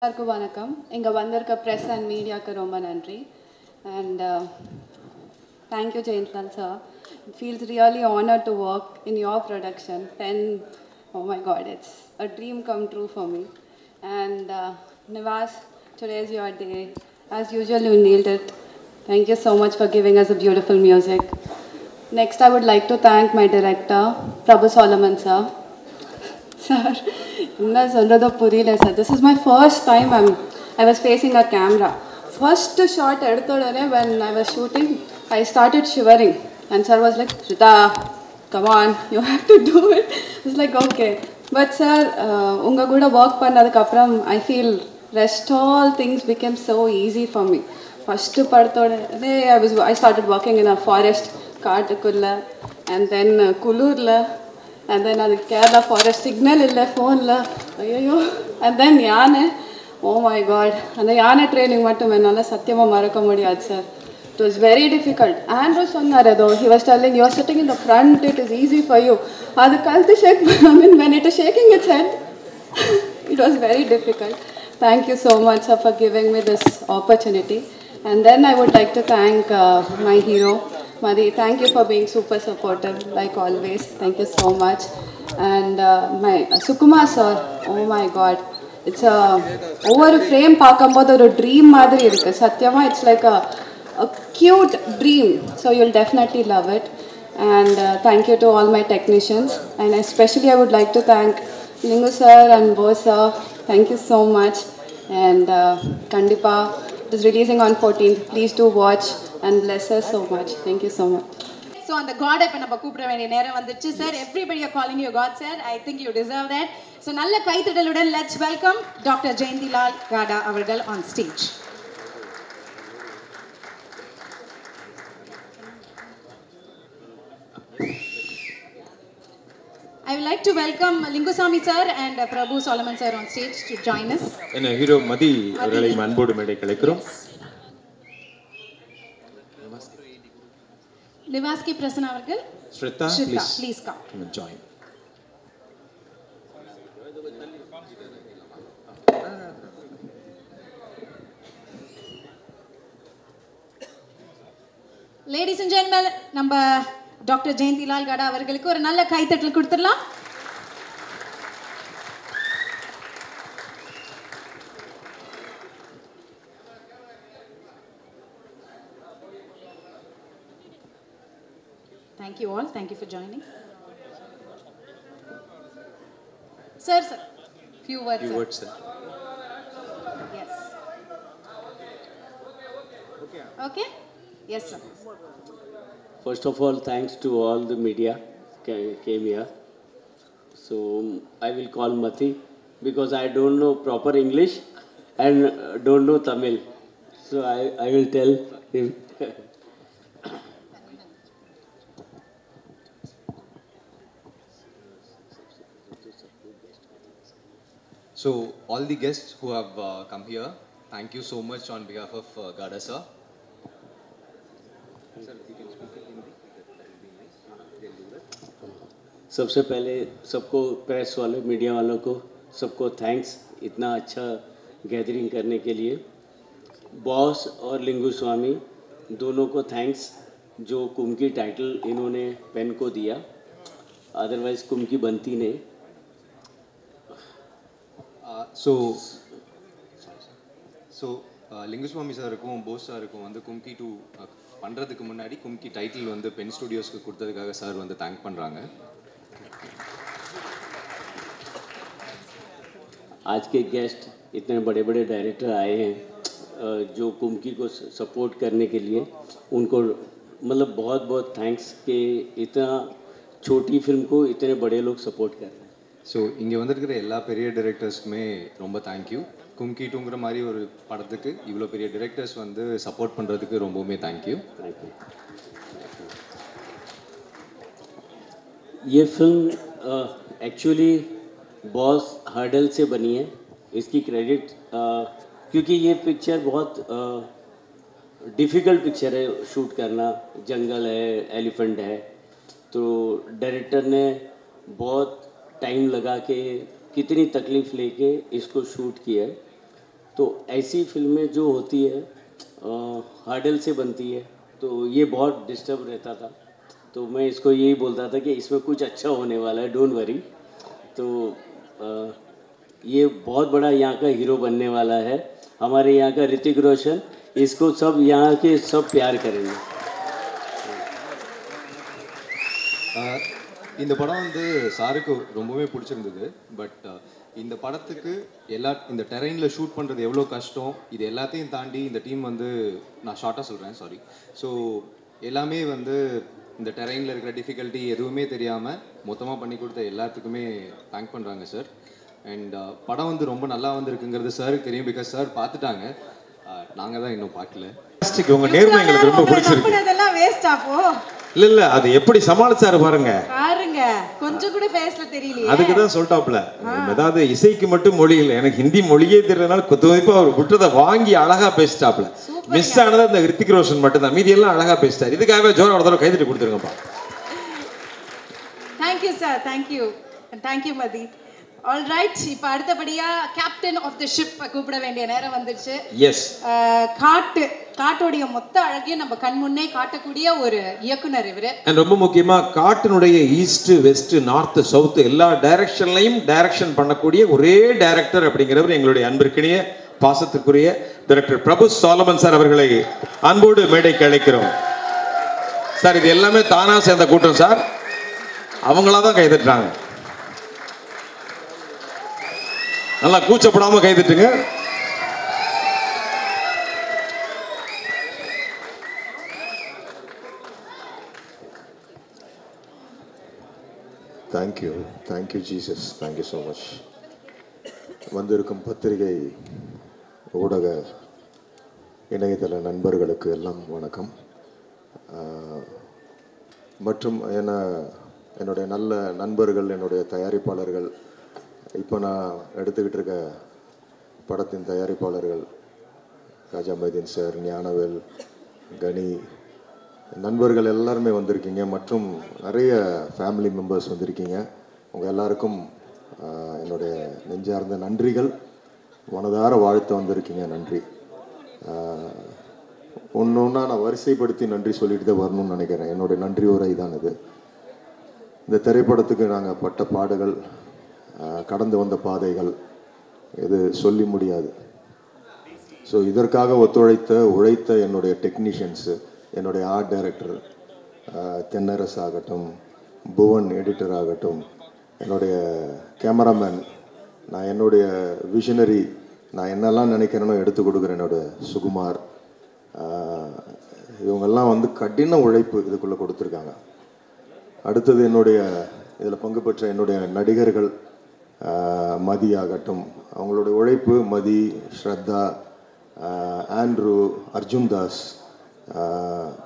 எல்லாருக்கும் வணக்கம். இங்கே வந்திருக்க ப்ரெஸ் அண்ட் மீடியாவுக்கு ரொம்ப நன்றி. And thank you Jayantlal sir. It feels really honored to work in your production. Oh my God, it's a dream come true for me. And Nivas, today is your day. As usual, you nailed it. Thank you so much for giving us a beautiful music. Next, I would like to thank my director, Prabhu Solomon sir. Sir, என்ன சொல்கிறதோ புரியல sir. This is my first time I was facing a camera. First shot எடுத்த உடனே when I was shooting I started shivering and sir was like, Shruta come on, you have to do it. It's like okay. But sir உங்கள் கூட work பண்ணதுக்கப்புறம் I feel rest all things become so easy for me. First படத்தோடனே I started working in a forest, காட்டுக்குள்ளே, and then குளூரில், and then அது Kerala forest, signal இல்லை ஃபோனில், ஐயோ. அண்ட் தென் யானை, ஓ மை காட், அந்த யானை ட்ரைனிங் மட்டும் என்னால் சத்தியமாக மறக்க முடியாது sir. It was very difficult. Andrew சொன்னார் ஏதோ, he was telling you are sitting in the front, it is easy for you. அது கழுத்து ஷேக், ஐ மீன் when it is shaking its head, it was very difficult. Thank you so much sir for giving me this opportunity. And then I would like to thank my hero Madhi. Thank you for being super supportive like always. Thank you so much. And my Sukuma sir, oh my god, it's a ஒவ்வொரு frame பார்க்கும்போது ஒரு dream மாதிரி இருக்குது சத்தியமா. It's like a cute dream, so you'll definitely love it. And thank you to all my technicians, and especially I would like to thank Lingu sir and Bo sir. Thank you so much. And Kandipa, it is releasing on 14th. Please do watch and bless us so much. Thank you so much. So on the God இப்ப நம்ம கூப்பிட வேண்டிய நேரம் வந்துச்சு sir. Everybody are calling you God sir. I think you deserve that. So நல்ல கைத்தட்டலுடன் let's welcome Dr. Jayantilal Gada அவர்கள் on stage. I would like to welcome Lingusamy sir and Prabhu Solomon sir on stage to join us. என்ன hero மதி அவர்களை அன்போடு மேடை கலைக்கிறோம். Nivaski Prasanna அவர்கள். Shraddha, please come and join. Ladies and gentlemen, நம்ம doctor Jayantilal கடா அவர்களுக்கு ஒரு நல்ல கைத்தட்டல் கொடுத்துடலாம். Thank you all. Thank you for joining. Sir, few words, sir. Yes. Okay? Yes, sir. First of all, thanks to all the media came here. So I will call Mathi because I don't know proper English and don't know Tamil. So I will tell him. So all the guests who have come here, thank you so much on behalf of Gada sir. सबसे पहले सबको, press वाले, media वालों को सबको thanks इतना अच्छा gathering करने के लिए. बॉस और लिंगू स्वामी दोनों को थैंक्स जो कुमकी टाइटल इन्होंने पेन को दिया, अदरवाइज कुमकी बनती नहीं. லிங்குஸ்வாமி சாருக்கும் போஸ் சாருக்கும் வந்து கும்கி 2 பண்ணுறதுக்கு முன்னாடி கும்கி டைட்டில் வந்து பென் ஸ்டுடியோஸ்க்கு கொடுத்ததுக்காக சார் வந்து தேங்க் பண்ணுறாங்க. आज के गेस्ट इतने बड़े बड़े डायरेक्टर आए हैं जो कुमकी को सपोर्ट करने के लिए, उनको मतलब बहुत बहुत थैंक्स कि इतना छोटी फिल्म को इतने बड़े लोग सपोर्ट कर रहे हैं. ஸோ இங்கே வந்திருக்கிற எல்லா பெரிய டைரக்டர்ஸ்க்குமே ரொம்ப தேங்க்யூ. கும்கி 2ங்கிற மாதிரி ஒரு படத்துக்கு இவ்வளோ பெரிய டைரக்டர்ஸ் வந்து சப்போர்ட் பண்ணுறதுக்கு ரொம்பவுமே தேங்க்யூ. ये फिल्म एक्चुअली बॉस हर्डल से बनी है. इसकी क्रेडिट क्योंकि ये पिक्चर बहुत डिफ़िकल्ट पिक्चर है शूट करना. जंगल है, एलिफेंट है, तो डायरेक्टर ने बहुत टाइम लगा के कितनी तकलीफ़ लेके इसको शूट किया है. तो ऐसी फिल्में जो होती है हार्डल से बनती है, तो ये बहुत डिस्टर्ब रहता था। तो मैं इसको यही बोलता था कि इसमें कुछ अच्छा होने वाला है, डोंट वरी। तो ये बहुत बड़ा यहाँ का हीरो बनने वाला है, हमारे यहाँ का ऋतिक रोशन। इसको सब यहाँ के सब प्यार करेंगे। இந்த படம் வந்து சாருக்கு ரொம்பவே பிடிச்சிருந்தது. பட் இந்த படத்துக்கு இந்த டெரெயினில் ஷூட் பண்ணுறது எவ்வளோ கஷ்டம், இது எல்லாத்தையும் தாண்டி இந்த டீம் வந்து, நான் ஷார்ட்டாக சொல்கிறேன், சாரி. ஸோ எல்லாமே வந்து இந்த டெரெயினில் இருக்கிற டிஃபிகல்ட்டி எதுவுமே தெரியாமல் மொத்தமாக பண்ணி கொடுத்த எல்லாத்துக்குமே தேங்க் பண்ணுறாங்க சார். அண்ட் படம் வந்து ரொம்ப நல்லா வந்திருக்குங்கிறது சாருக்கு தெரியும், பிகாஸ் சார் பார்த்துட்டாங்க, நாங்கள் தான் இன்னும் பார்க்கல. உங்கள் நேர்மை எங்களுக்கு ரொம்ப பிடிச்சிருக்கு. இல்ல அது எப்படி சமாளிச்சாரு பாருங்க, கொஞ்சம் கூட ஃபேஸ்ல தெரியல. அதுக்கு தான் சொல்லிட்டாப்ல, ஏதாவது இசைக்கு மட்டும் மொழி இல்லை, எனக்கு ஹிந்தி மொழியே தெரியலனால குத்துமதிப்பா அவர் விட்டதை வாங்கி அழகா பேசிட்டாப்ல. மிஸ் ஆனது அந்த ரித்திக் ரோஷன் மட்டும் தான், மீதி எல்லாம் அழகா பேசிட்டார். இதுக்காகவே ஜோரா ஒரு தடவை கைதட்டி கொடுத்துருங்கப்பா. தேங்க்யூ சார், தேங்க்யூ மதி. ஆல்ரைட், இப்போ அடுத்தபடியா கேப்டன் ஆஃப் தி ஷிப் கூப்பிட வேண்டிய நேரம் வந்துருச்சு. எஸ், காட்டோடைய மொத்த அழகையும் நம்ம கண் முன்னே காட்டக்கூடிய ஒரு இயக்குனர் இவரு. ரொம்ப முக்கியமா காட்டினுடைய ஈஸ்ட் வெஸ்ட் நார்த் சவுத் எல்லா டைரக்ஷன்லையும் டைரக்ஷன் பண்ணக்கூடிய ஒரே டைரக்டர் அப்படிங்கிறவர் எங்களுடைய அன்பிற்கினிய பாசத்துக்குரிய டைரக்டர் பிரபு சாலமன் சார் அவர்களை அன்போடு மேடைக்கு அழைக்கிறோம். சார் இது எல்லாமே தானா சேர்ந்த கூட்டம் சார், அவங்களா தான் கைதட்டுறாங்க. நல்லா கூச்சப்படாம கைதட்டுங்க. Thank you Jesus, thank you so much. வந்திருக்கும் பத்திரிகை ஊடக இணையதள நண்பர்களுக்கு எல்லாம் வணக்கம். மற்றும் என்னுடைய நல்ல நண்பர்கள், என்னுடைய தயாரிப்பாளர்கள், இப்போ நான் எடுத்துக்கிட்டு இருக்க படத்தின் தயாரிப்பாளர்கள் ராஜா மைதீன் சார், ஞானவேல், கனி, நண்பர்கள் எல்லாருமே வந்திருக்கீங்க. மற்றும் நிறைய ஃபேமிலி மெம்பர்ஸ் வந்திருக்கீங்க. உங்கள் எல்லாருக்கும் என்னுடைய நெஞ்சார்ந்த நன்றிகள், மனதார வாழ்த்து வந்திருக்கீங்க. நன்றி. ஒன்று ஒன்றா நான் வரிசைப்படுத்தி நன்றி சொல்லிட்டு தான் வரணும்னு நினைக்கிறேன். என்னுடைய நன்றி உரை தான் இது. இந்த திரைப்படத்துக்கு நாங்கள் பட்ட பாடுகள், கடந்து வந்த பாதைகள், இது சொல்லி முடியாது. ஸோ இதற்காக உழைத்த என்னுடைய டெக்னீஷியன்ஸு, என்னுடைய ஆர்ட் டைரக்டர் தென்னரசு ஆகட்டும், புவன் எடிட்டர் ஆகட்டும், என்னுடைய கேமராமேன், நான் என்னுடைய விஷனரி, நான் என்னெல்லாம் நினைக்கிறேனோ எடுத்து கொடுக்குறேன் என்னோட சுகுமார், இவங்கெல்லாம் வந்து கடின உழைப்பு இதுக்குள்ளே கொடுத்துருக்காங்க. அடுத்தது என்னுடைய இதில் பங்கு பெற்ற என்னுடைய நடிகர்கள், மதி ஆகட்டும், அவங்களுடைய உழைப்பு, மதி, ஸ்ரத்தா, ஆண்ட்ரூ, அர்ஜுன் தாஸ்,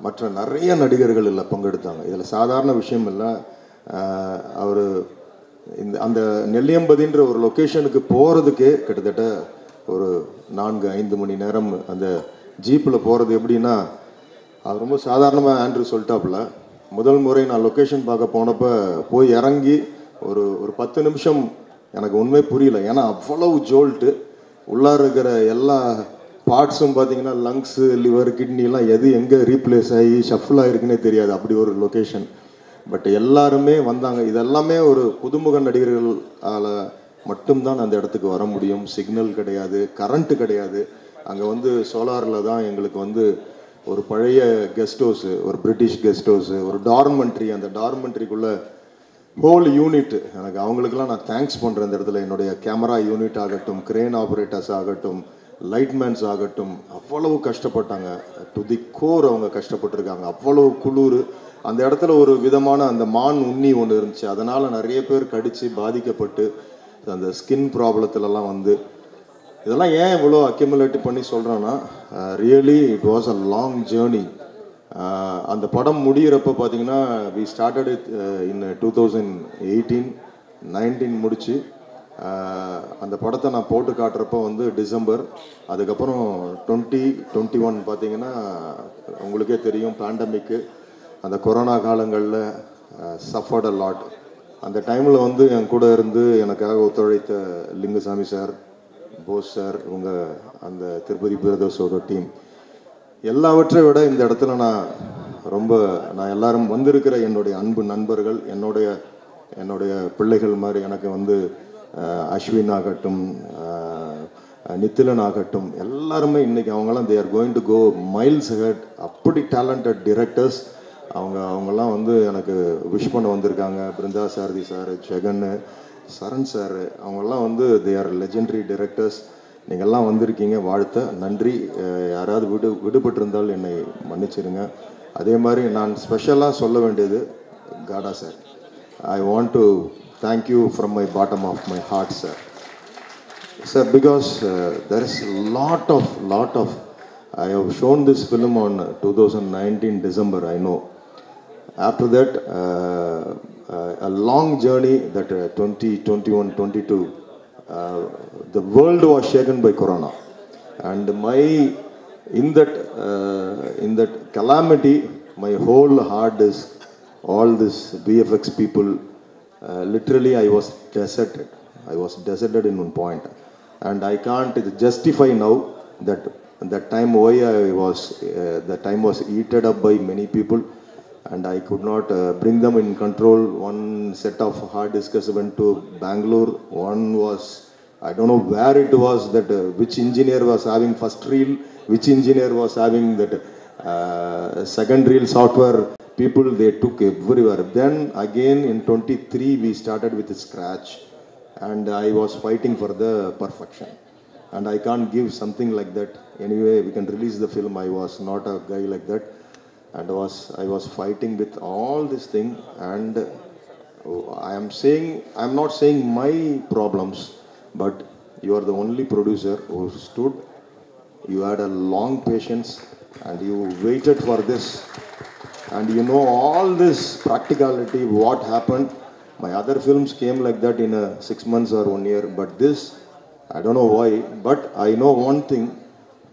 மற்ற நிறைய நடிகர்கள் இதில் பங்கெடுத்தாங்க. இதில் சாதாரண விஷயம் இல்லை. அவர் அந்த நெல்லியம்பதின்ற ஒரு லொக்கேஷனுக்கு போகிறதுக்கே கிட்டத்தட்ட ஒரு 4-5 மணி நேரம் அந்த ஜீப்பில் போகிறது. எப்படின்னா, அவர் ரொம்ப சாதாரணமாக ஆண்ட்ரூ சொல்லிட்டாப்புல, முதல் முறை நான் லொக்கேஷன் பார்க்க போனப்போ போய் இறங்கி ஒரு 10 நிமிஷம் எனக்கு உண்மை புரியல. ஏன்னா அவ்வளவு ஜோல்ட்டு, உள்ளார இருக்கிற எல்லா பார்ட்ஸும் பார்த்தீங்கன்னா லங்ஸு, லிவர், கிட்னிலாம் எது எங்கே ரீப்ளேஸ் ஆகி ஷஃபில் ஆகிருக்குன்னே தெரியாது, அப்படி ஒரு லொக்கேஷன். பட் எல்லாருமே வந்தாங்க. இதெல்லாமே ஒரு புதுமுக நடிகர்களால் மட்டும்தான் அந்த இடத்துக்கு வர முடியும். சிக்னல் கிடையாது, கரண்ட்டு கிடையாது. அங்கே வந்து சோலாரில் தான் எங்களுக்கு வந்து ஒரு பழைய கெஸ்ட் ஹவுஸு, ஒரு பிரிட்டிஷ் கெஸ்ட் ஹவுஸு, ஒரு டார்மெண்ட்ரி, அந்த டார்மெண்ட்ரிக்குள்ளே ஹோல் யூனிட். எனக்கு அவங்களுக்கெல்லாம் நான் தேங்க்ஸ் பண்ணுறேன் இந்த இடத்துல. என்னுடைய கேமரா யூனிட் ஆகட்டும், கிரேன் ஆப்ரேட்டர்ஸ் ஆகட்டும், லைட்மேன்ஸ் ஆகட்டும், அவ்வளவு கஷ்டப்பட்டாங்க. டு தி கோர் அவங்க கஷ்டப்பட்டுருக்காங்க. அவ்வளவு குளிர். அந்த இடத்துல ஒரு விதமான அந்த மான் உண்ணி ஒன்று இருந்துச்சு. அதனால் நிறைய பேர் கடித்து பாதிக்கப்பட்டு அந்த ஸ்கின் ப்ராப்ளத்துலலாம் வந்து, இதெல்லாம் ஏன் இவ்வளோ அக்யூமுலேட் பண்ணி சொல்கிறேன்னா, really it was a long journey. அந்த படம் முடிகிறப்ப பார்த்தீங்கன்னா, வி ஸ்டார்டட் இட் இன் 2018-19 முடிச்சு அந்த படத்தை நான் போட்டு காட்டுறப்போ வந்து டிசம்பர். அதுக்கப்புறம் 2021 பார்த்தீங்கன்னா உங்களுக்கே தெரியும், பேண்டமிக்கு, அந்த கொரோனா காலங்களில் சஃபர்ட் அ லாட். அந்த டைமில் வந்து என் கூட இருந்து எனக்காக ஒத்துழைத்த லிங்குசாமி சார், போஸ் சார், உங்கள் அந்த திருப்பதி பிரதர்ஸோட டீம், எல்லாவற்றை விட இந்த இடத்துல நான் எல்லாரும் வந்திருக்கிற என்னுடைய அன்பு நண்பர்கள், என்னுடைய பிள்ளைகள் மாதிரி எனக்கு வந்து அஸ்வின் ஆகட்டும், நித்திலன் ஆகட்டும், எல்லாருமே இன்றைக்கி அவங்களாம் they are going to go miles ahead. அப்படி டேலண்டட் டிரெக்டர்ஸ் அவங்கெல்லாம் வந்து எனக்கு விஷ் பண்ண வந்திருக்காங்க. பிருந்தா சாரதி சார், ஜெகன், சரண் சார், அவங்கெல்லாம் வந்து தே ஆர் லெஜெண்டரி டிரெக்டர்ஸ். நீங்கள்லாம் வந்திருக்கீங்க, வாழ்த்த நன்றி. யாராவது விடுபட்டிருந்தால் என்னை மன்னிச்சிருங்க. அதே மாதிரி நான் ஸ்பெஷலாக சொல்ல வேண்டியது காடா sir. I want to thank you from my bottom of my heart sir. Sir, because there is lot of I have shown this film on 2019 December, I know. After that, a long journey that 2021, 22, the world was shaken by Corona, and in that calamity, my whole heart is all this VFX people. Literally, I was deserted in one point. And I can't justify now that time why that time was eaten up by many people, and I could not bring them in control. One set of hard discs went to Bangalore. One was, I don't know where it was, that which engineer was having first reel, which engineer was having that second reel software. People, they took everywhere. Then again in 23 we started with scratch. And I was fighting for the perfection, and I can't give something like that. Anyway, we can release the film. I was not a guy like that, and I was fighting with all this thing. And I'm not saying my problems, but you are the only producer who stood. You had a long patience, and you waited for this, and you know all this practicality, what happened. My other films came like that in 6 months or 1 year, but this, I don't know why, but I know one thing: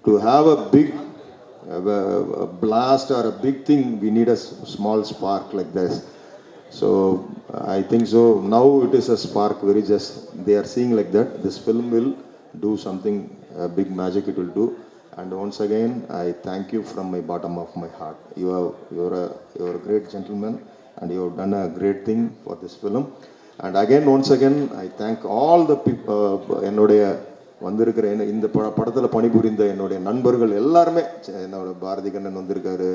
to have a big blast or a big thing, we need a small spark like this. So I think so. Now it is a spark, very just they are seeing like that. This film will do something, big magic it will do. And once again, I thank you from my bottom of my heart. You're a great gentleman, and you have done a great thing for this film. And again, once again, I thank all the people. என்னுடைய வந்திருக்கிற இந்த படத்தில் பணிபுரிந்த என்னுடைய நண்பர்கள் எல்லாருமே, என்னோட பாரதி கண்ணன் வந்திருக்காரு,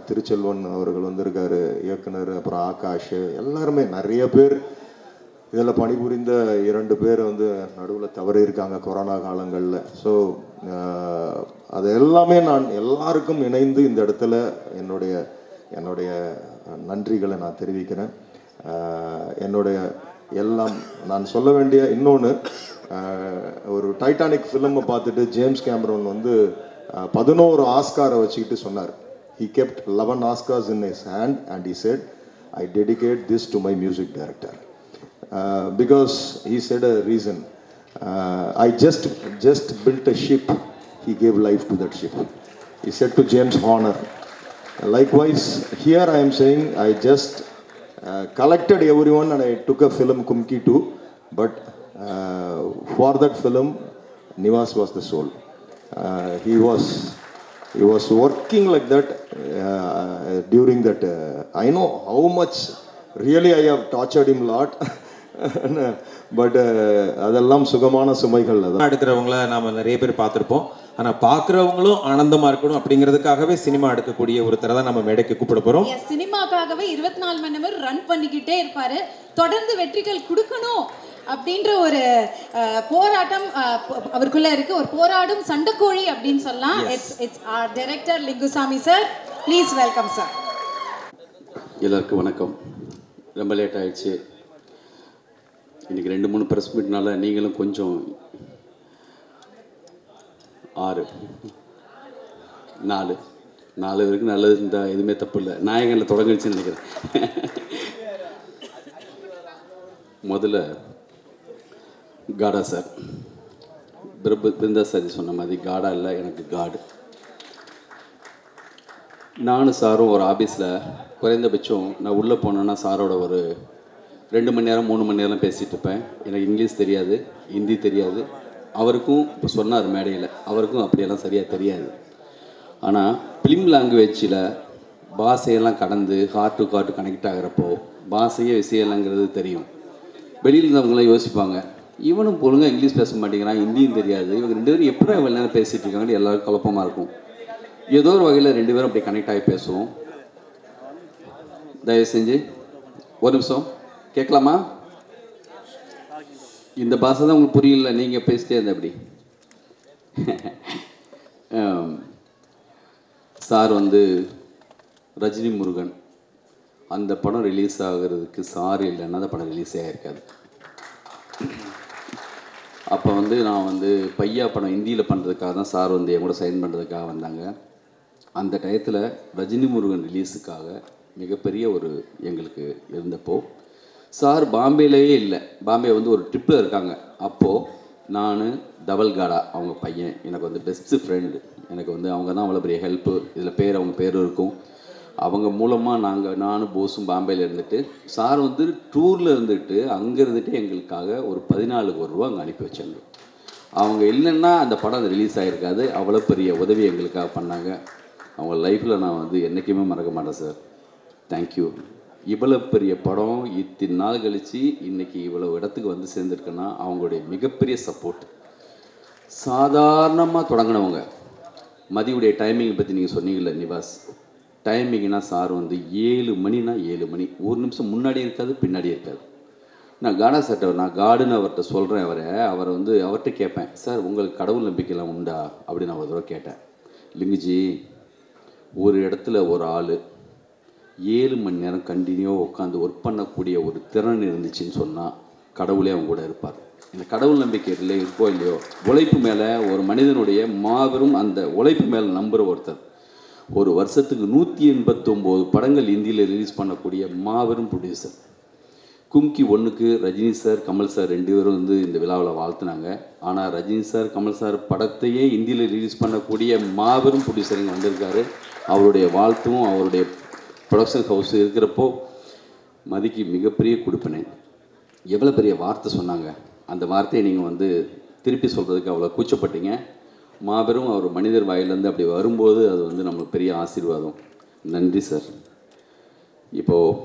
திருச்செல்வன் அவர்கள் வந்திருக்காரு, இயக்குனர், அப்புறம் ஆகாஷ், எல்லாருமே நிறைய பேர். இதில் பணிபுரிந்த 2 பேர் வந்து நடுவில் தவறி இருக்காங்க கொரோனா காலங்களில். ஸோ அது எல்லாமே நான் எல்லாருக்கும் இணைந்து இந்த இடத்துல என்னுடைய நன்றிகளை நான் தெரிவிக்கிறேன். என்னுடைய எல்லாம் நான் சொல்ல வேண்டிய இன்னொன்று, ஒரு டைட்டானிக் ஃபிலிமை பார்த்துட்டு ஜேம்ஸ் கேமரூன் வந்து 11 ஆஸ்காரை வச்சுக்கிட்டு சொன்னார். He kept 11 Oscars in his hand and he said, I dedicate this to my music director. Because he said a reason. I just built a ship. He gave life to that ship. He said to James Horner. Likewise, here I am saying, I just collected everyone and I took a film, Kumki 2, but for that film, Nivas was the soul. He was working like that during that. I know how much really I have tortured him a lot. But அதெல்லாம் சுகமான சுமைகள். எடுக்கிறவங்கள நாம் நிறைய பேர் பார்த்துருப்போம். ஆனால் பார்க்குறவங்களும் ஆனந்தமாக இருக்கணும் அப்படிங்கிறதுக்காகவே சினிமா எடுக்கக்கூடிய ஒருத்தரை தான் நம்ம மேடைக்கு கூப்பிட போகிறோம். சினிமாக்காகவே 24 மணி நேரம் ரன் பண்ணிக்கிட்டே இருப்பார். தொடர்ந்து வெற்றிகள் கொடுக்கணும் அப்படின்ற ஒரு போராட்டம் அவருக்குள்ள இருக்கு. ஒரு போராடும் சண்டைக்கோழி அப்படின்னு சொல்லலாம். It's our director Lingusamy sir. Please welcome sir. எல்லாருக்கும் வணக்கம். ரொம்ப லேட் ஆயிடுச்சு. இன்றைக்கி 2-3 ப்ரெஸ் மீட்னால நீங்களும் கொஞ்சம் 6 4 வரைக்கும் நல்லது. இந்த எதுவுமே தப்பு இல்லை. நாயகனில் தொடங்கிடுச்சுன்னு நினைக்கிறேன். முதல்ல காடா சார், பிருந்தா சார் சொன்ன மாதிரி காடா இல்லை, எனக்கு காடு. நானும் சாரும் ஒரு ஆஃபீஸில் குறைந்தபட்சம் நான் உள்ளே போனேன்னா சாரோட ஒரு 2 மணி நேரம் 3 மணி நேரம் பேசிகிட்டு இருப்பேன். எனக்கு இங்கிலீஷ் தெரியாது, ஹிந்தி தெரியாது, அவருக்கும் இப்போ சொன்னார் மேடையில், அவருக்கும் அப்படியெல்லாம் சரியாக தெரியாது. ஆனால் ஃபிலிம் லாங்குவேஜில் பாஷையெல்லாம் கடந்து ஹார்ட் டு ஹார்ட் கனெக்ட் ஆகிறப்போ பாஷையே விஷயம்ங்கிறது தெரியும். வெளியில் இருந்தவங்களாம் யோசிப்பாங்க, இவனும் ஒழுங்காக இங்கிலீஷ் பேச மாட்டேங்கிறான், ஹிந்தியும் தெரியாது, இவங்க 2 பேரும் எப்படி இவ்வளோ நேரம் பேசிகிட்டு இருக்காங்கன்னு எல்லாருக்கும் குழப்பமாக இருக்கும். ஏதோ ஒரு வகையில் 2 பேரும் அப்படி கனெக்ட் ஆகி பேசுவோம். தயவு செஞ்சு ஒரு நிமிஷம் கேட்கலாமா? இந்த பாஷை தான் உங்களுக்கு புரியல, நீங்கள் பேசிட்டே இருந்த அப்படி. சார் வந்து ரஜினி முருகன் அந்த படம் ரிலீஸ் ஆகிறதுக்கு சார் இல்லைன்னா அந்த படம் ரிலீஸே ஆகிருக்காது. அப்போ வந்து நான் வந்து பையா படம் ஹிந்தியில் பண்ணுறதுக்காக தான் சார் வந்து என் கூட சைன் பண்ணுறதுக்காக வந்தாங்க. அந்த டயத்தில் ரஜினி முருகன் ரிலீஸுக்காக மிகப்பெரிய ஒரு எங்களுக்கு இருந்தப்போ சார் பாம்பேலேயே இல்லை, பாம்பே வந்து ஒரு ட்ரிப்பில் இருக்காங்க. அப்போது நான் தவல்காடா அவங்க பையன் எனக்கு வந்து பெஸ்ட்டு ஃப்ரெண்டு, எனக்கு வந்து அவங்க தான் அவ்வளோ பெரிய ஹெல்ப்பு. இதில் பேர் அவங்க பேர் இருக்கும். அவங்க மூலமாக நானும் போஸும் பாம்பேயில் இருந்துட்டு சார் வந்து டூரில் இருந்துட்டு அங்கே இருந்துட்டு எங்களுக்காக ஒரு 14 கோடி ரூபா அங்கே அனுப்பி வச்சாங்க. அவங்க இல்லைன்னா அந்த படம் ரிலீஸ் ஆகிருக்காது. அவ்வளோ பெரிய உதவி எங்களுக்காக பண்ணாங்க. அவங்க லைஃப்பில் நான் வந்து என்றைக்குமே மறக்க மாட்டேன் சார். தேங்க்யூ. இவ்வளோ பெரிய படம் இத்தனை நாள் கழித்து இன்றைக்கி இவ்வளோ இடத்துக்கு வந்து சேர்ந்துருக்குன்னா அவங்களுடைய மிகப்பெரிய சப்போர்ட். சாதாரணமாக தொடங்கினவங்க. மதியுடைய டைமிங்கை பற்றி நீங்கள் சொன்னீங்கல்ல நிவாஸ், டைமிங்னா சார் வந்து 7 மணினா 7 மணி, ஒரு நிமிஷம் முன்னாடி இருக்காது பின்னாடி இருக்காது. நான் காடா சார்ட்ட நான் காடுன்னு அவர்கிட்ட சொல்கிறேன். அவரை வந்து அவர்கிட்ட கேட்பேன், சார் உங்களுக்கு கடவுள் நம்பிக்கைலாம் உண்டா அப்படின்னு நான் ஒரு தடவை கேட்டேன். லிங்குஜி, ஒரு இடத்துல ஒரு ஆள் 7 மணி நேரம் கண்டினியூவாக உட்காந்து ஒர்க் பண்ணக்கூடிய ஒரு திறன் இருந்துச்சுன்னு சொன்னால் கடவுளே அவங்க கூட இருப்பார். இந்த கடவுள் நம்பிக்கை இல்லை இருக்கோ இல்லையோ, உழைப்பு மேலே ஒரு மனிதனுடைய மாபெரும் அந்த உழைப்பு மேலே நம்புகிற ஒருத்தர். ஒரு வருஷத்துக்கு 189 படங்கள் இந்தியில் ரிலீஸ் பண்ணக்கூடிய மாபெரும் ப்ரொடியூசர். கும்கி 1க்கு ரஜினி சார் கமல் சார் 2 பேரும் வந்து இந்த விழாவில் வாழ்த்துனாங்க. ஆனால் ரஜினி சார் கமல் சார் படத்தையே இந்தியில் ரிலீஸ் பண்ணக்கூடிய மாபெரும் ப்ரொடியூசர் இங்கே வந்திருக்காரு. அவருடைய வாழ்த்தும் அவருடைய ப்ரொடக்ஷன் ஹவுஸ் இருக்கிறப்போ மதிக்கு மிகப்பெரிய கொடுப்பினை. எவ்வளோ பெரிய வார்த்தை சொன்னாங்க. அந்த வார்த்தையை நீங்கள் வந்து திருப்பி சொல்கிறதுக்கு அவ்வளோ கூச்சப்பட்டீங்க. மாபெரும் அவர் மனிதர் வாயிலேருந்து அப்படி வரும்போது அது வந்து நம்மளுக்கு பெரிய ஆசீர்வாதம். நன்றி சார். இப்போது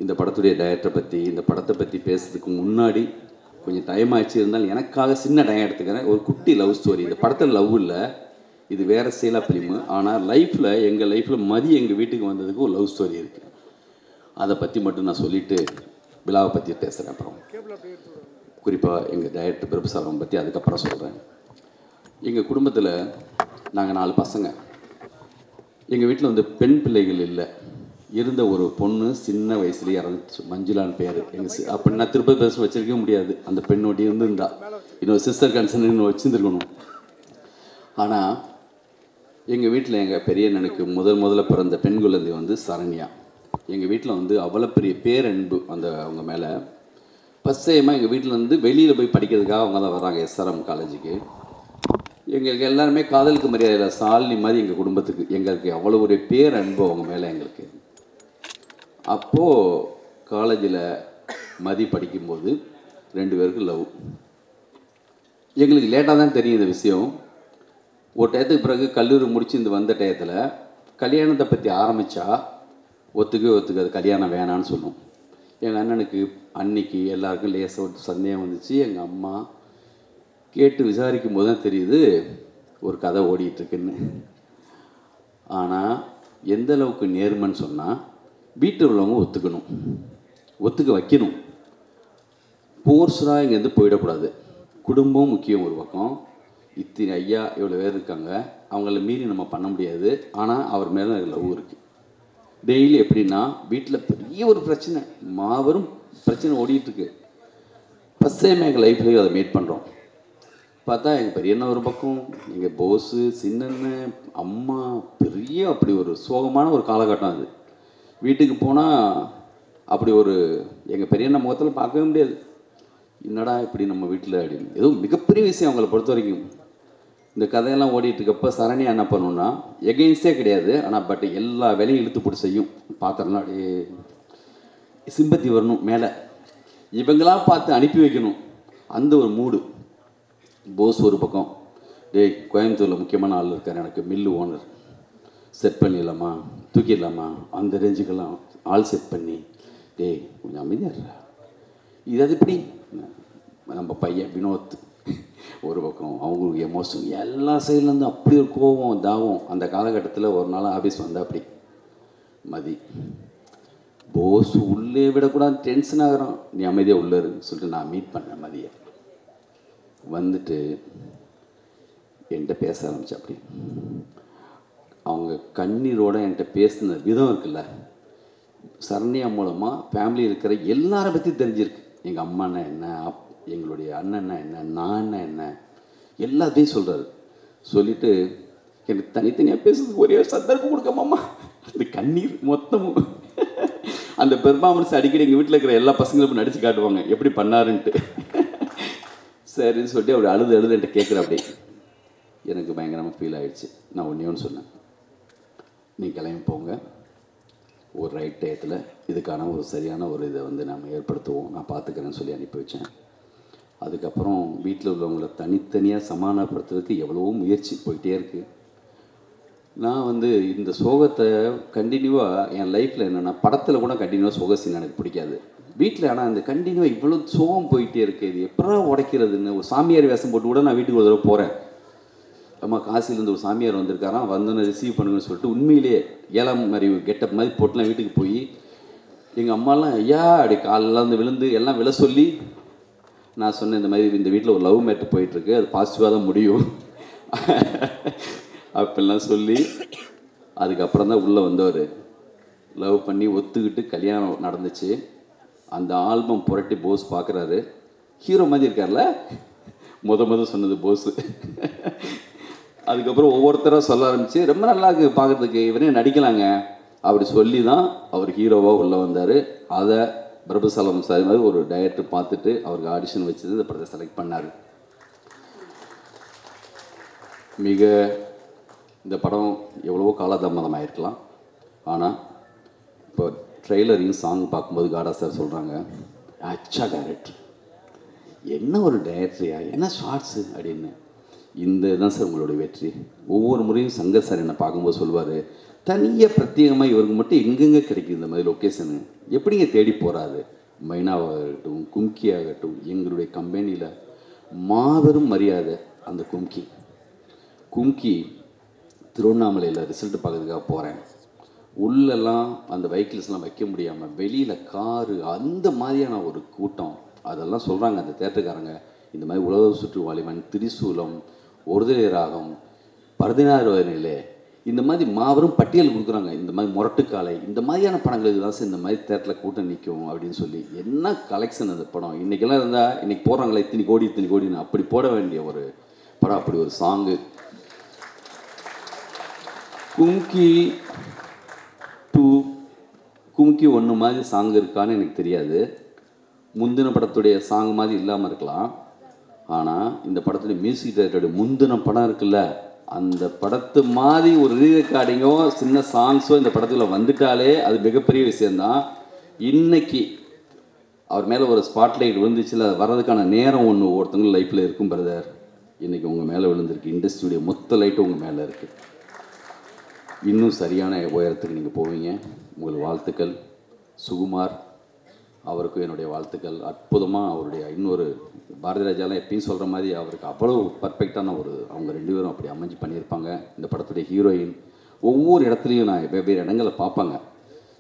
இந்த படத்துடைய டைரக்டரை பற்றி இந்த படத்தை பற்றி பேசுறதுக்கு முன்னாடி கொஞ்சம் டைம் ஆச்சு, இருந்தாலும் எனக்காக சின்ன டைம் எடுத்துக்கிறேன். ஒரு குட்டி லவ் ஸ்டோரி. இந்த படத்தில் லவ் இல்லை, இது வேறு சீலா ஃபிலிமு. ஆனால் லைஃப்பில் எங்கள் லைஃப்பில் மதி எங்கள் வீட்டுக்கு வந்ததுக்கு ஒரு லவ் ஸ்டோரி இருக்குது. அதை பற்றி மட்டும் நான் சொல்லிவிட்டு விழாவை பற்றி பேசுகிறேன். அப்புறம் குறிப்பாக எங்கள் டைரக்டர் பிரபுசாரம் பற்றி அதுக்கப்புறம் சொல்கிறேன். எங்கள் குடும்பத்தில் நாங்கள் 4 பசங்க. எங்கள் வீட்டில் வந்து பெண் பிள்ளைகள் இல்லை. இருந்த ஒரு பொண்ணு சின்ன வயசுலேயே இறந்துச்சு, மஞ்சுளான்னு பேர். அப்போ நான் திருப்பதி பேச வச்சிருக்கவே முடியாது. அந்த பெண்ணோட்டி இருந்திருந்தா இன்னொரு சிஸ்டர் கன்சர்ன் இன்னும் வச்சுருந்துருக்கணும். ஆனால் எங்கள் வீட்டில் எங்கள் பெரியண்ணனுக்கு முதல்ல பிறந்த பெண் குழந்தை வந்து சரண்யா. எங்கள் வீட்டில் வந்து அவ்வளோ பெரிய பேரன்பு அந்த அவங்க மேலே. ஃபஸ்ட் டைமாக எங்கள் வீட்டில் வந்து வெளியில் போய் படிக்கிறதுக்காக அவங்க தான் வராங்க எஸ்ஆர்எம் காலேஜுக்கு. எங்களுக்கு எல்லாருமே காதலுக்கு மரியாதையில் சாலினி மாதிரி எங்கள் குடும்பத்துக்கு எங்களுக்கு அவ்வளோ ஒரு பேரன்பு அவங்க மேலே எங்களுக்கு. அப்போது காலேஜில் மதி படிக்கும்போது 2 பேருக்கு லவ். எங்களுக்கு லேட்டாக தான் தெரியும் இந்த விஷயம். ஒரு டயத்துக்கு பிறகு கல்லூரி முடிச்சு இந்த வந்த டயத்தில் கல்யாணத்தை பற்றி ஆரம்பித்தா ஒத்துக்காது, கல்யாணம் வேணான்னு சொன்னோம். எங்கள் அண்ணனுக்கு அன்னைக்கு எல்லாருக்கும் லேசாக ஒரு சந்தேகம் வந்துச்சு. எங்கள் அம்மா கேட்டு விசாரிக்கும் போது தான் தெரியுது ஒரு கதை ஓடிட்டுருக்குன்னு. ஆனால் எந்த அளவுக்கு நேர்மைன்னு சொன்னால் வீட்டில் உள்ளவங்க ஒத்துக்க வைக்கணும். போர்ஸ்டாக இங்கேருந்து போயிடக்கூடாது. குடும்பம் முக்கியம் ஒரு பக்கம். இத்தனை ஐயா இவ்வளோ பேர் இருக்காங்க, அவங்கள மீறி நம்ம பண்ண முடியாது. ஆனால் அவர் மேலே லவ் இருக்குது. டெய்லி எப்படின்னா வீட்டில் பெரிய ஒரு பிரச்சனை, மாபெரும் பிரச்சனை ஓடிட்டுருக்கு. ஃபஸ்ட் டைம் எங்கள் லைஃப்லேயும் அதை மீட் பண்ணுறோம். பார்த்தா எங்கள் பெரியண்ணா ஒரு பக்கம், எங்கள் போஸு, சின்னண்ணு, அம்மா, பெரிய அப்படி ஒரு சோகமான ஒரு காலகட்டம் அது. வீட்டுக்கு போனால் அப்படி ஒரு எங்கள் பெரியண்ணா முகத்தில் பார்க்கவே முடியாது. என்னடா இப்படி நம்ம வீட்டில் அப்படின்னு. ஏதோ மிகப்பெரிய விஷயம் அவங்கள பொறுத்த வரைக்கும். இந்த கதையெல்லாம் ஓடிட்டுருக்கப்போ சரணியா என்ன பண்ணுன்னா எகெயின்ஸ்டே கிடையாது, ஆனால் பட் எல்லா வேலையும் இழுத்து போட்டு செய்யும். பாத்திரம்லாம் அப்படியே சிம்பத்தி வரணும் மேலே, இவங்களாம் பார்த்து அனுப்பி வைக்கணும். அந்த ஒரு மூடு. போஸ் ஒரு பக்கம், டேய் கோயம்புத்தூரில் முக்கியமான ஆள் இருக்கார், எனக்கு மில்லு ஓனர், செட் பண்ணிடலாமா, தூக்கிடலாமா, அந்த ரேஞ்சுக்கெல்லாம் ஆள் செட் பண்ணி, டேய் கொஞ்சம் அமைதியாக இது அது இப்படி. நம்ம பையன் வினோத் ஒரு பக்கம், அவங்களுக்கு எமோஷன் எல்லா சைட்லேருந்து அப்படி ஒரு கோபம் தாவும். அந்த காலகட்டத்தில் ஒரு நாள் ஆஃபீஸ் வந்தால் அப்படி மதி, போஸ் உள்ளே விடக்கூடாது, டென்ஷன் ஆகிறான், நீ அமைதியாக உள்ளே இருக்குன்னு சொல்லிட்டு நான் மீட் பண்ணேன் மதியை. வந்துட்டு என்கிட்ட பேச ஆரம்பித்தேன். அப்படி அவங்க கண்ணீரோடு என்கிட்ட பேசின விதம் இருக்குல்ல, சரண்யா மூலமாக ஃபேமிலி இருக்கிற எல்லாரை பற்றி தெரிஞ்சிருக்கு. எங்கள் அம்மானா என்ன, எங்களுடைய அண்ணன்னா என்ன, நான் என்ன, எல்லாத்தையும் சொல்கிறாரு. சொல்லிவிட்டு எனக்கு தனித்தனியாக பேசுறதுக்கு ஒரே சந்தர்ப்பம் கொடுக்கமாம்மா. அந்த கண்ணீர் மொத்தமும் அந்த பெர்ஃபார்மன்ஸ் அடிக்கடி எங்கள் வீட்டில் இருக்கிற எல்லா பசங்களுக்கும் நடித்து காட்டுவாங்க எப்படி பண்ணாருன்ட்டு. சரின்னு சொல்லிட்டு அவர் அழுது என்கிட்ட கேட்குற. அப்படி எனக்கு பயங்கரமாக ஃபீல் ஆகிடுச்சு. நான் ஒன்று சொன்னேன், நீ கிளம்பி போங்க, ஒரு ரைட் டயத்தில் இதுக்கான ஒரு சரியான ஒரு இதை வந்து நம்ம ஏற்படுத்துவோம், நான் பார்த்துக்கிறேன்னு சொல்லி அனுப்பி வச்சேன். அதுக்கப்புறம் வீட்டில் உள்ளவங்களை தனித்தனியாக சமாதானப்படுத்துறதுக்கு எவ்வளவோ முயற்சி போயிட்டே இருக்குது. நான் வந்து இந்த சோகத்தை கண்டினியூவாக என் லைஃப்பில் என்னென்னா, படத்தில் கூட கண்டினியூவாக சோக சீன் எனக்கு பிடிக்காது. வீட்டில் ஆனால் இந்த கண்டினியூவாக இவ்வளோ சோகம் போயிட்டே இருக்குது, இது எப்படா உடைக்கிறதுன்னு. ஒரு சாமியார் வேஷம் போட்டு கூட நான் வீட்டுக்கு ஒரு தடவை போகிறேன். அம்மா காசிலேருந்து ஒரு சாமியார் வந்திருக்காராம், வந்தோன்னு ரிசீவ் பண்ணுங்கன்னு சொல்லிட்டு உண்மையிலேயே 7ஆம் அறிவு கெட்டப் மாதிரி போட்டுலாம் வீட்டுக்கு போய் எங்கள் அம்மாலாம் ஐயா அப்படி காலெல்லாம் வந்து விழுந்து எல்லாம் விழ சொல்லி, நான் சொன்னேன் இந்த மாதிரி இந்த வீட்டில் ஒரு லவ் மேட்ரு போயிட்டுருக்கு, அது பாசிட்டிவாக தான் முடியும் அப்படிலாம் சொல்லி அதுக்கப்புறம் தான் உள்ளே வந்தவர். லவ் பண்ணி ஒத்துக்கிட்டு கல்யாணம் நடந்துச்சு. அந்த ஆல்பம் புரட்டி போஸ் பார்க்குறாரு, ஹீரோ மாதிரி இருக்கார்ல, முத சொன்னது போஸு. அதுக்கப்புறம் ஒவ்வொருத்தராக சொல்ல ஆரம்பித்து, ரொம்ப நல்லா இருக்குது பார்க்குறதுக்கு, இவரே நடிக்கலாங்க அப்படி சொல்லி தான் அவர் ஹீரோவாக உள்ளே வந்தார். அதை பிரபுசாலம் சார் மாதிரி ஒரு டைரக்டர் பார்த்துட்டு அவருக்கு ஆடிஷன் வச்சது இந்த படத்தை செலக்ட் பண்ணார். மிக இந்த படம் எவ்வளவோ காலதாமதம் ஆகிருக்கலாம், ஆனால் இப்போ ட்ரெய்லரையும் சாங் பார்க்கும்போது காடா சார் சொல்கிறாங்க, அச்சா டைரக்டர், என்ன ஒரு டைரக்டரியா, என்ன ஷார்ட்ஸு அப்படின்னு. இந்த தான் சார் உங்களுடைய வெற்றி. ஒவ்வொரு முறையும் சங்கர் சார் என்னை பார்க்கும்போது சொல்லுவார், தனியாக பிரத்யேகமாக இவருக்கு மட்டும் எங்கெங்கே கிடைக்குது இந்த மாதிரி லொக்கேஷனு, எப்படிங்க தேடி போகிறாரு. மைனாவாகட்டும் கும்கி ஆகட்டும், எங்களுடைய கம்பெனியில் மாபெரும் மரியாதை அந்த கும்கி திருவண்ணாமலையில் ரிசல்ட் பார்க்கறதுக்காக போகிறேன். உள்ளெல்லாம் அந்த வெஹிக்கிள்ஸ்லாம் வைக்க முடியாமல் வெளியில் காரு, அந்த மாதிரியான ஒரு கூட்டம். அதெல்லாம் சொல்கிறாங்க அந்த தேட்டருக்காரங்க, இந்த மாதிரி உலக சுற்றுவாலிவன், திரிசூலம், ஒருதலை ராகம், 16 நிலை, இந்த மாதிரி மாபெரும் பட்டியல் கொடுக்குறாங்க. இந்த மாதிரி முரட்டுக்காலை, இந்த மாதிரியான படங்களுக்கு தான் சார் இந்த மாதிரி தேட்டரில் கூட்டம் நிற்கும் அப்படின்னு சொல்லி. என்ன கலெக்ஷன் அந்த படம். இன்றைக்கெல்லாம் இருந்தால் இன்றைக்கி போடுறாங்களே இத்தனை கோடின்னு அப்படி போட வேண்டிய ஒரு படம். அப்படி ஒரு சாங்கு. கும்கி 2, கும்கி 1 மாதிரி சாங் இருக்கான்னு எனக்கு தெரியாது. முந்தின படத்துடைய சாங் மாதிரி இல்லாமல் இருக்கலாம். ஆனால் இந்த படத்துடைய மியூசிக் டைரக்டருடைய முந்தின படம் இருக்குல்ல, அந்த படத்து மாதிரி ஒரு ரீ ரெக்கார்டிங்கோ சின்ன சாங்ஸோ இந்த படத்துக்குள்ள வந்துட்டாலே அது மிகப்பெரிய விஷயந்தான். இன்னைக்கு அவர் மேலே ஒரு ஸ்பாட்லைட் விழுந்துச்சுல, வர்றதுக்கான நேரம் ஒன்று ஒருத்தவங்க லைஃப்பில் இருக்கும் பிரதர். இன்றைக்கி உங்கள் மேலே விழுந்திருக்கு, இண்டஸ்ட்ரியுடைய மொத்த லைட்டும் உங்கள் மேலே இருக்குது. இன்னும் சரியான உயரத்துக்கு நீங்கள் போவீங்க. உங்கள் வாழ்த்துக்கள். சுகுமார் அவருக்கும் என்னுடைய வாழ்த்துக்கள். அற்புதமாக அவருடைய இன்னொரு பாரதி ராஜாலாம் எப்பயும் சொல்கிற மாதிரி அவருக்கு அவ்வளோ பர்ஃபெக்டான ஒரு, அவங்க 2 பேரும் அப்படி அமைஞ்சு பண்ணியிருப்பாங்க. இந்த படத்துடைய ஹீரோயின் ஒவ்வொரு இடத்துலையும் நான் வெவ்வேறு இடங்களை பார்ப்பாங்க.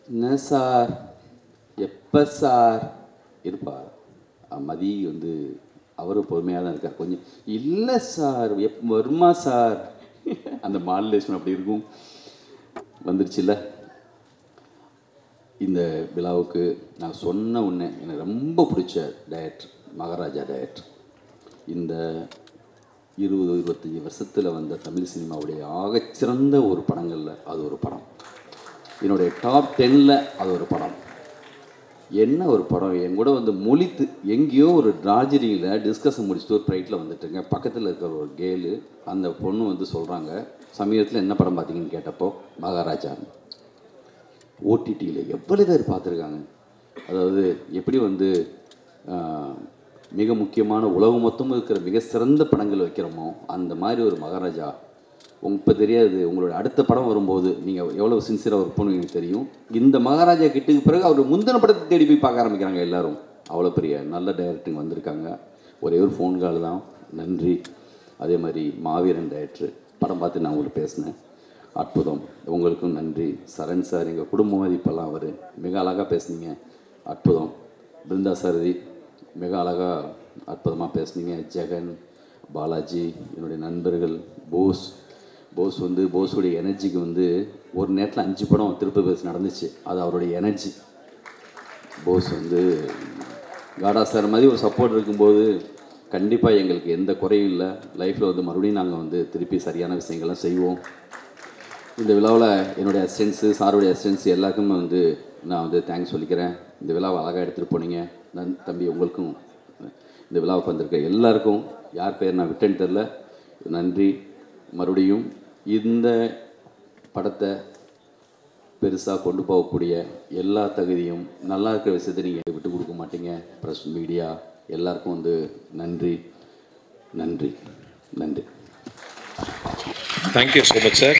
என்ன சார், எப்போ சார் இருப்பார். மதி வந்து அவரும் பொறுமையாக தான் இருக்கார். கொஞ்சம் இல்லை சார், வருமா சார், அந்த மாடுலேஷன் அப்படி இருக்கும். வந்துருச்சுல்ல. இந்த விழாவுக்கு நான் சொன்ன உடனே எனக்கு ரொம்ப பிடிச்ச டைரக்டர் மகாராஜா டைரக்டர். இந்த 20-25 வருஷத்தில் வந்த தமிழ் சினிமாவுடைய ஆகச்சிறந்த ஒரு படங்களில் அது ஒரு படம். என்னுடைய டாப் 10ல் அது ஒரு படம். என்ன ஒரு படம். என் கூட வந்து மொழித்து எங்கேயோ ஒரு ராஜரியில் டிஸ்கஷன் முடிச்சுட்டு ஒரு ஃப்ளைட்டில் வந்துட்டுங்க. பக்கத்தில் இருக்கிற ஒரு கேலு, அந்த பொண்ணு வந்து சொல்கிறாங்க, சமீபத்தில் என்ன படம் பார்த்தீங்கன்னு கேட்டப்போ மகாராஜா. ஓடிடியில் எவ்வளோ பேர் பார்த்துருக்காங்க. அதாவது எப்படி வந்து மிக முக்கியமான உலகம் மொத்தமும் இருக்கிற மிக சிறந்த படங்கள் வைக்கிறோமோ அந்த மாதிரி ஒரு மகாராஜா இப்போ தெரியாது. உங்களோட அடுத்த படம் வரும்போது நீங்கள் எவ்வளோ சின்சியராக ஒர்க் பண்ணுவீங்க தெரியும். இந்த மகாராஜா கிட்டுக்கு பிறகு அவர் முந்தின படத்தை தேடி போய் பார்க்க ஆரம்பிக்கிறாங்க எல்லாரும். அவ்வளோ பெரிய நல்ல டைரக்டருங்க வந்திருக்காங்க. ஒரே ஒரு ஃபோன் கால் தான், நன்றி. அதே மாதிரி மாவீரன் டைரக்டர் படம் பார்த்து நான் உங்களுக்கு பேசினேன், அற்புதம், உங்களுக்கும் நன்றி. சரண் சார் எங்கள் குடும்ப மதிப்பெல்லாம் அவர் மிக அழகாக பேசுனீங்க, அற்புதம். பிருந்தா சாரதி மிக அழகாக அற்புதமாக பேசுனீங்க. ஜெகன், பாலாஜி, என்னுடைய நண்பர்கள், போஸ் வந்து போஸுடைய எனர்ஜிக்கு வந்து ஒரு நேரத்தில் 5 படம் திருப்பி பேசி நடந்துச்சு. அது அவருடைய எனர்ஜி. போஸ் வந்து காடா சார் மாதிரி ஒரு சப்போர்ட் இருக்கும்போது கண்டிப்பாக எங்களுக்கு எந்த குறையும் இல்லை. லைஃப்பில் வந்து மறுபடியும் நாங்கள் வந்து திருப்பி சரியான விஷயங்கள்லாம் செய்வோம். இந்த விழாவில் என்னுடைய அசிஸ்டன்ஸு, சாருடைய அசிஸ்டன்ஸ் எல்லாருக்குமே வந்து நான் வந்து தேங்க்ஸ் சொல்லிக்கிறேன். இந்த விழாவை அழகாக எடுத்துகிட்டு போனீங்க. தம்பி உங்களுக்கும், இந்த விழாவுக்கு வந்திருக்க எல்லாருக்கும், யார் பேர் நான் விட்டேன்னு தெரில, நன்றி. மறுபடியும் இந்த படத்தை பெருசாக கொண்டு போகக்கூடிய எல்லா தகுதியும், நல்லா இருக்கிற விஷயத்தை நீங்கள் விட்டு கொடுக்க மாட்டீங்க. ப்ரெஸ், மீடியா எல்லாருக்கும் வந்து நன்றி. Thank you so much, sir.